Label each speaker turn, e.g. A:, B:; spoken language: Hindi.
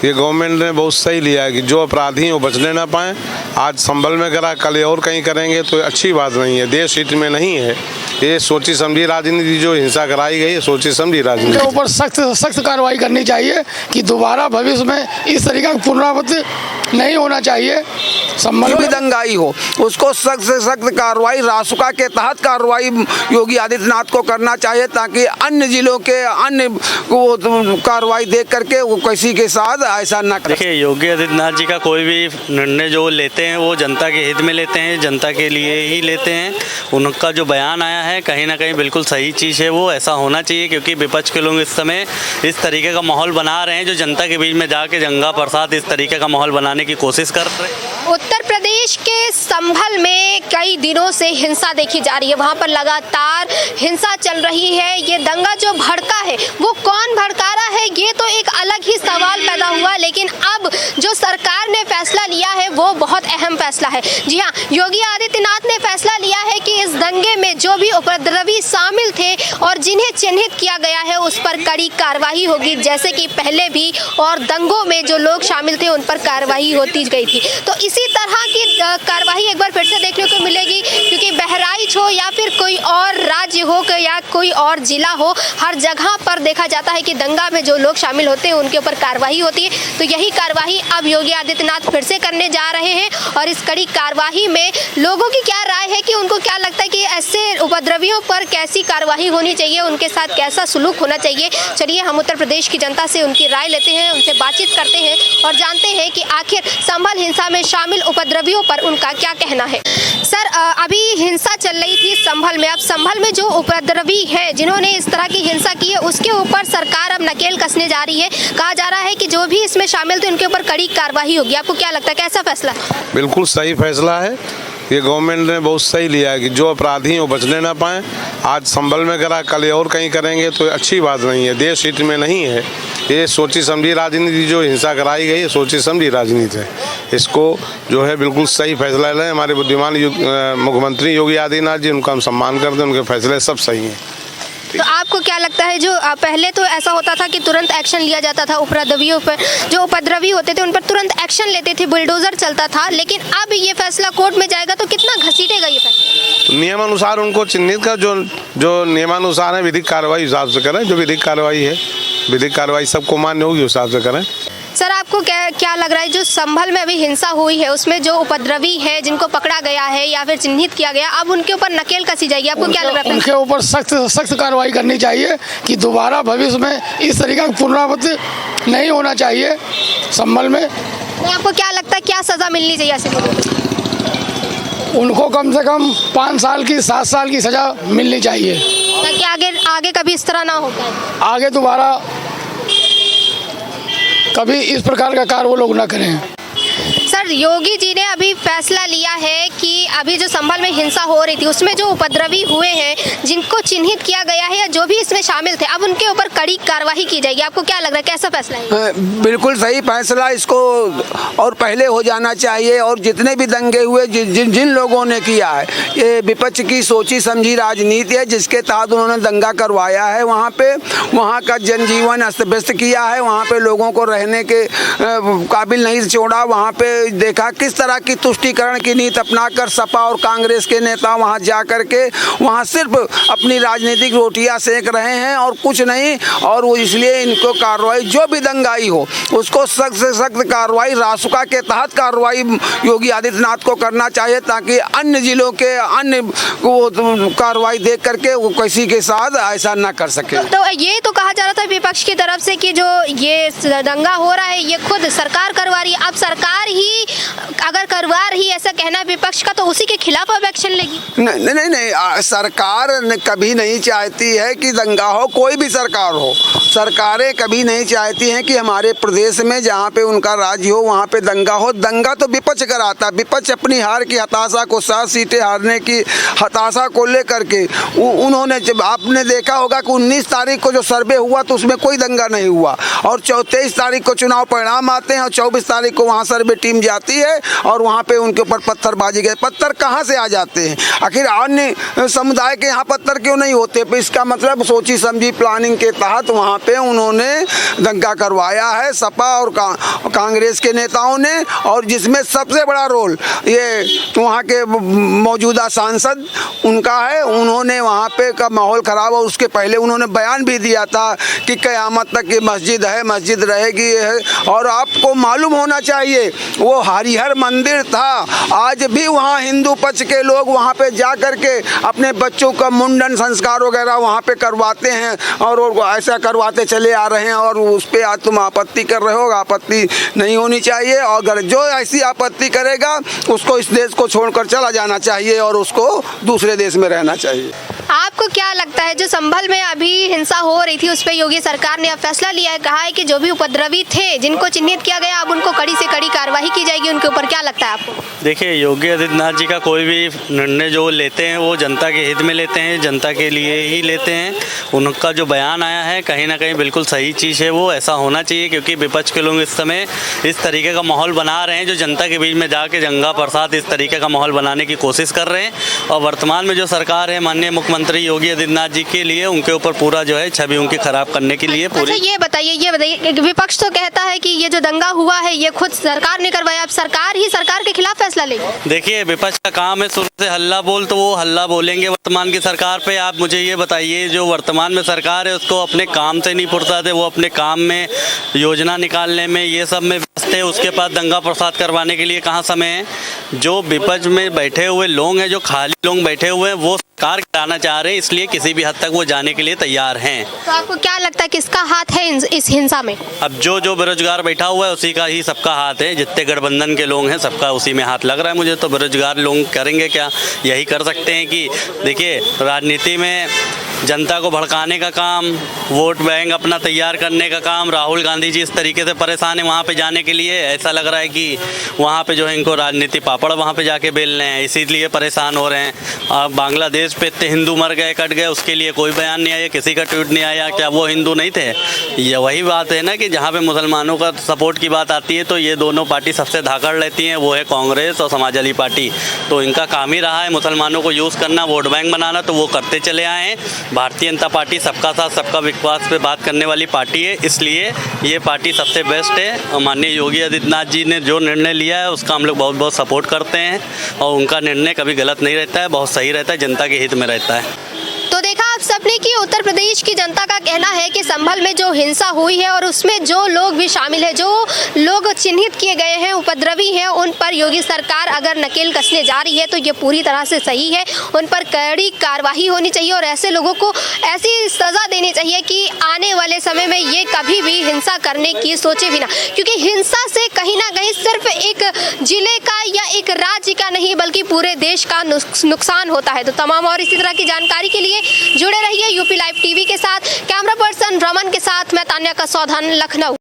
A: ये गवर्नमेंट ने बहुत सही लिया है कि जो अपराधी हैं वो बचने ना पाएँ। आज संभल में करा, कल और कहीं करेंगे तो अच्छी बात नहीं है, देश हित में नहीं है। ये सोची समझी राजनीति, जो हिंसा कराई गई है सोची समझी राजनीति।
B: के ऊपर सख्त से सख्त कार्रवाई करनी चाहिए कि दोबारा भविष्य में इस तरीका का पुनरावृत्ति नहीं होना चाहिए।
C: जो भी दंगाई हो उसको सख्त से सख्त कार्रवाई रासुका के तहत कार्रवाई योगी आदित्यनाथ को करना चाहिए, ताकि अन्य जिलों के अन्य कार्रवाई देख करके वो किसी के साथ ऐसा न करे।
D: देखिए, योगी आदित्यनाथ जी का कोई भी निर्णय जो लेते हैं वो जनता के हित में लेते हैं, जनता के लिए ही लेते हैं। उनका जो बयान आया है कहीं ना कहीं बिल्कुल सही चीज़ है, वो ऐसा होना चाहिए, क्योंकि विपक्ष के लोग इस समय इस तरीके का माहौल बना रहे हैं, जो जनता के बीच में जाके दंगा फसाद इस तरीके का माहौल बनाने की कोशिश कर रहे हैं।
E: उत्तर प्रदेश के संभल में कई दिनों से हिंसा देखी जा रही है, वहां पर लगातार हिंसा चल रही है। ये दंगा जो भड़का है वो कौन भड़का रहा है, ये तो एक अलग ही सवाल पैदा हुआ। लेकिन अब जो सरकार ने फैसला लिया है वो बहुत अहम फैसला है। जी हाँ, योगी आदित्यनाथ ने फैसला लिया है कि इस दंगे में जो भी उपद्रवी शामिल थे और जिन्हें चिन्हित किया गया है उस पर कड़ी कार्रवाई होगी, जैसे कि पहले भी और दंगों में जो लोग शामिल थे उन पर कार्रवाई होती गई थी। तो इसी तरह की कार्रवाई एक बार फिर से देखने को मिलेगी, क्योंकि बहराइच हो या फिर कोई और राज्य हो या कोई और जिला हो, हर जगह पर देखा जाता है कि दंगा में जो लोग शामिल होते हैं उनके ऊपर कार्रवाई होती है। तो यही कार्रवाई अब योगी आदित्यनाथ फिर से करने जा रहे हैं। और इस कड़ी कार्रवाई में लोगों की क्या राय है कि उनको क्या लगता है कि ऐसे उपद्रवियों पर कैसी कार्रवाई होनी चाहिए, उनके साथ कैसा सुलूक होना चाहिए। चलिए हम उत्तर प्रदेश की जनता से उनकी राय लेते हैं, उनसे बातचीत करते हैं और जानते हैं कि आखिर संभल हिंसा में शामिल उपद्रवियों पर उनका क्या कहना है। सर, अभी हिंसा चल रही थी संभल में, अब संभल में जो उपद्रवी है जिन्होंने इस तरह की हिंसा की है उसके ऊपर सरकार अब नकेल कसने जा रही है। कहा जा रहा है कि जो भी इसमें शामिल थे उनके ऊपर कड़ी कार्रवाई होगी। आपको क्या लगता है, कैसा फैसला?
A: बिल्कुल सही फैसला है, ये गवर्नमेंट ने बहुत सही लिया है कि जो अपराधी हैं वो बचने ना पाएँ। आज संभल में करा, कल और कहीं करेंगे तो अच्छी बात नहीं है, देश हित में नहीं है। ये सोची समझी राजनीति, जो हिंसा कराई गई है सोची समझी राजनीति है। इसको जो है बिल्कुल सही फैसला ले हमारे बुद्धिमान मुख्यमंत्री योगी आदित्यनाथ जी, उनका हम सम्मान करते हैं, उनके फैसले सब सही हैं।
E: तो आपको क्या लगता है, जो पहले तो ऐसा होता था कि तुरंत एक्शन लिया जाता था उपद्रवियों पर, जो उपद्रवी होते थे उन पर तुरंत एक्शन लेते थे, बुलडोजर चलता था, लेकिन अब ये फैसला कोर्ट में जाएगा तो कितना घसीटेगा ये फैसला?
A: तो नियमानुसार उनको चिन्हित कर, जो नियमानुसार है विधिक कार्रवाई हिसाब से करें, जो विधिक कार्रवाई है विधिक कार्रवाई सबको मान्य होगी उस हिसाब से करें।
E: सर, आपको क्या लग रहा है, जो संभल में अभी हिंसा हुई है उसमें जो उपद्रवी है जिनको पकड़ा गया है या फिर चिन्हित किया गया, अब उनके ऊपर नकेल कसी जाएगी, आपको क्या लग रहा है?
B: उनके ऊपर सख्त से सख्त कार्रवाई करनी चाहिए कि दोबारा भविष्य में इस तरीका का पुनरावृत्ति नहीं होना चाहिए संभल में।
E: तो आपको क्या लगता है, क्या सजा मिलनी चाहिए ऐसे लोगों को?
B: उनको कम से कम 5 साल की 7 साल की सजा मिलनी चाहिए,
E: ताकि आगे कभी इस तरह ना हो पाए,
B: आगे दोबारा कभी इस प्रकार का कार्य वो लोग ना करें।
E: सर, योगी जी ने अभी फैसला लिया है कि अभी जो संभल में हिंसा हो रही थी उसमें जो उपद्रवी हुए हैं जिनको चिन्हित किया गया है या जो भी इसमें शामिल थे, अब उनके ऊपर कड़ी कार्रवाई की जाएगी। आपको क्या लग रहा है, कैसा फैसला है?
C: बिल्कुल सही फैसला, इसको और पहले हो जाना चाहिए। और जितने भी दंगे हुए जिन लोगों ने किया है, ये विपक्ष की सोची समझी राजनीति है जिसके तहत उन्होंने दंगा करवाया है। वहाँ का जनजीवन अस्त व्यस्त किया है, वहाँ पे लोगों को रहने के काबिल नहीं छोड़ा। वहाँ पे देखा किस तरह की तुष्टीकरण की नीति अपनाकर सपा और कांग्रेस के नेता वहां जा करके वहां सिर्फ अपनी राजनीतिक रोटियां सेक रहे हैं और कुछ नहीं। और वो इसलिए इनको कार्रवाई, जो भी दंगाई हो उसको सख्त से सख्त कार्रवाई रासुका के तहत कार्रवाई योगी आदित्यनाथ को करना चाहिए, ताकि अन्य जिलों के अन्य कार्रवाई देख करके वो किसी के साथ ऐसा न कर सके।
E: तो ये तो कहा जा रहा था विपक्ष की तरफ से कि जो ये दंगा हो रहा है ये खुद सरकार करवा रही है। अब सरकार ही अगर करवा रही ऐसा कहना विपक्ष का, तो उसी के खिलाफ अब एक्शन लेगी?
C: नहीं, सरकार कभी नहीं चाहती है कि दंगा हो, कोई भी सरकार हो। सरकारें कभी नहीं चाहती हैं कि हमारे प्रदेश में जहाँ पे उनका राज्य हो वहाँ पे दंगा हो। दंगा तो विपक्ष कराता है। विपक्ष अपनी हार की हताशा को, 7 सीटें हारने की हताशा को लेकर के उन्होंने, जब आपने देखा होगा कि 19 तारीख को जो सर्वे हुआ तो उसमें कोई दंगा नहीं हुआ, और 23 तारीख को चुनाव परिणाम आते हैं और 24 तारीख को वहाँ सर्वे टीम जाती है और वहाँ पे उनके ऊपर पत्थरबाजी के पत्थर कहाँ से आ जाते हैं? आखिर अन्य समुदाय के यहाँ पत्थर क्यों नहीं होते? तो इसका मतलब सोची समझी प्लानिंग के तहत वहाँ पे उन्होंने दंगा करवाया है सपा और कांग्रेस के नेताओं ने, और जिसमें सबसे बड़ा रोल ये वहाँ के मौजूदा सांसद उनका है। उन्होंने वहाँ पे का माहौल ख़राब, और उसके पहले उन्होंने बयान भी दिया था कि क़यामत तक ये मस्जिद है, मस्जिद रहेगी है। और आपको मालूम होना चाहिए वो हरिहर मंदिर था, आज भी वहाँ हिंदू पक्ष के लोग वहाँ पे जा कर के अपने बच्चों का मुंडन संस्कार वगैरह वहाँ पे करवाते हैं, और ऐसा करवाते चले आ रहे हैं। और उस पर आज तुम आपत्ति कर रहे हो, आपत्ति नहीं होनी चाहिए। और अगर जो ऐसी आपत्ति करेगा उसको इस देश को छोड़कर चला जाना चाहिए और उसको दूसरे देश में रहना चाहिए।
E: आपको क्या लगता है जो संभल में अभी हिंसा हो रही थी उस पर योगी सरकार ने अब फैसला लिया है, कहा है कि जो भी उपद्रवी थे जिनको चिन्हित किया गया अब उनको कड़ी से कड़ी कार्रवाई की जाएगी उनके ऊपर, क्या लगता है आपको?
D: देखिए, योगी आदित्यनाथ जी का कोई भी निर्णय जो लेते हैं वो जनता के हित में लेते हैं, जनता के लिए ही लेते हैं। उनका जो बयान आया है कहीं ना कहीं बिल्कुल सही चीज़ है, वो ऐसा होना चाहिए, क्योंकि विपक्ष के लोग इस समय इस तरीके का माहौल बना रहे हैं जो जनता के बीच में जाके दंगा फसाद इस तरीके का माहौल बनाने की कोशिश कर रहे हैं। और वर्तमान में जो सरकार है माननीय मुख्यमंत्री योगी आदित्यनाथ जी के लिए उनके ऊपर पूरा जो है छवि उनकी खराब करने के लिए पूरी।
E: अच्छा, ये बताइए विपक्ष तो कहता है कि ये जो दंगा हुआ है ये खुद सरकार ने करवाया, अब सरकार ही सरकार के खिलाफ फैसला लेगी।
D: देखिए, विपक्ष का काम है शुरू से हल्ला बोल, तो वो हल्ला बोलेंगे वर्तमान की सरकार पे। आप मुझे ये बताइए, जो वर्तमान में सरकार है उसको अपने काम से नहीं फुर्सत है, वो अपने काम में योजना निकालने में ये सब में व्यस्त है, उसके पास दंगा प्रसाद करवाने के लिए कहाँ समय है? जो विपक्ष में बैठे हुए लोग हैं, जो खाली लोग बैठे हुए हैं, वो सरकार गिराना चाह रहे हैं, इसलिए किसी भी हद तक वो जाने के लिए तैयार हैं।
E: तो आपको क्या लगता है किसका हाथ है इस हिंसा में?
D: अब जो बेरोजगार बैठा हुआ है उसी का ही सबका हाथ है, जितने गठबंधन के लोग हैं सबका उसी में हाथ लग रहा है। मुझे तो बेरोजगार लोग करेंगे क्या? यही कर सकते हैं कि देखिए, राजनीति में जनता को भड़काने का काम, वोट बैंक अपना तैयार करने का काम, राहुल गांधी जी इस तरीके से परेशान है वहाँ पे जाने के लिए, ऐसा लग रहा है कि वहाँ पे जो है इनको राजनीति पापड़ वहाँ पे जाके बेल रहे हैं, इसीलिए परेशान हो रहे हैं। अब बांग्लादेश पे इतने हिंदू मर गए, कट गए, उसके लिए कोई बयान नहीं आया, किसी का ट्वीट नहीं आया, क्या वो हिंदू नहीं थे? ये वही बात है ना कि जहाँ पे मुसलमानों का सपोर्ट की बात आती है तो ये दोनों पार्टी सबसे धाकड़ लेती हैं, वो है कांग्रेस और समाजवादी पार्टी। तो इनका काम ही रहा है मुसलमानों को यूज़ करना, वोट बैंक बनाना, तो वो करते चले आए हैं। भारतीय जनता पार्टी सबका साथ सबका विश्वास पे बात करने वाली पार्टी है, इसलिए ये पार्टी सबसे बेस्ट है। और माननीय योगी आदित्यनाथ जी ने जो निर्णय लिया है उसका हम लोग बहुत बहुत सपोर्ट करते हैं, और उनका निर्णय कभी गलत नहीं रहता है, बहुत सही रहता है, जनता के हित में रहता है।
E: तो देखा आप सबने कि उत्तर प्रदेश की जनता का कहना है कि संभल में जो हिंसा हुई है और उसमें जो लोग भी शामिल है, जो लोग चिन्हित किए गए हैं, उपद्रवी हैं, उन पर योगी सरकार अगर नकेल कसने जा रही है तो ये पूरी तरह से सही है। उन पर कड़ी कार्रवाई होनी चाहिए और ऐसे लोगों को ऐसी सज़ा देनी चाहिए कि आने वाले समय में ये कभी भी हिंसा करने की सोचे भी ना, क्योंकि हिंसा से कहीं ना कहीं सिर्फ एक जिले का या एक राज्य का नहीं बल्कि पूरे देश का नुकसान होता है। तो तमाम और इसी तरह की जानकारी के लिए जुड़े रहिए यूपी लाइव टीवी के साथ। कैमरा पर्सन रमन के साथ मैं तान्या कसौधन, लखनऊ।